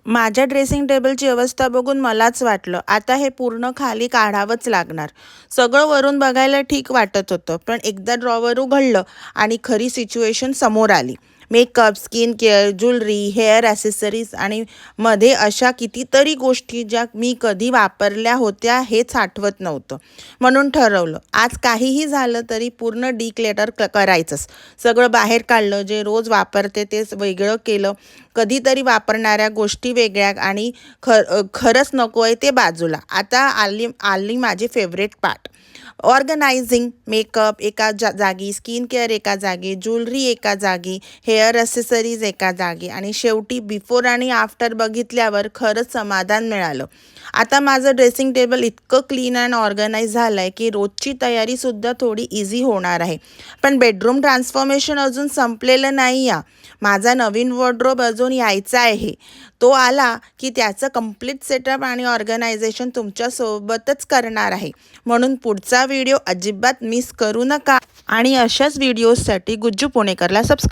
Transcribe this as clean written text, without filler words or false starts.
माझ्या ड्रेसिंग टेबलची अवस्था बघून मलाच वाटलं आता हे पूर्ण खाली काढावंच लागणार। सगळं वरून बघायला ठीक वाटत होतं, पण एकदा ड्रॉवर उघडलं आणि खरी सिच्युएशन समोर आली। Makeup, skin care, jewellery, hair accessories आणि मध्ये अशा कितीतरी गोष्टी ज्या मी कधी वापरल्या होत्या हेच आठवत नव्हतं। म्हणून ठरवलं आज काहीही झालं तरी पूर्ण डिक्लेटर करायचंच। सगळं बाहेर काढलं, जे रोज वापरते तेच वेगळं केलं, कधीतरी वापरणाऱ्या गोष्टी वेगळ्या आणि खरंच नको आहे ते बाजूला। आता आली आली माझी फेवरेट पार्ट, ऑर्गनायझिंग। मेकअप एका जागी, स्किन केअर एका जागी, ज्वेलरी एका जागी, हेअर ॲसेसरीज एका जागी आणि शेवटी बिफोर आणि आफ्टर बघितल्यावर खरंच समाधान मिळालं। आता माझं ड्रेसिंग टेबल इतकं क्लीन अँड ऑर्गनाइज झालं आहे की रोजची तयारीसुद्धा थोडी इझी होणार आहे। पण बेडरूम ट्रान्सफॉर्मेशन अजून संपलेलं नाही आहे। माझा नवीन वॉर्डरोब अजून यायचा आहे। तो आला की त्याचं कंप्लीट सेटअप आणि ऑर्गनायझेशन तुमच्यासोबतच करणार आहे। म्हणून पुढचा व्हिडिओ अजिबात मिस करू नका आणि अशाच व्हिडिओजसाठी गुज्जू पुणेकरला सबस्क्राईब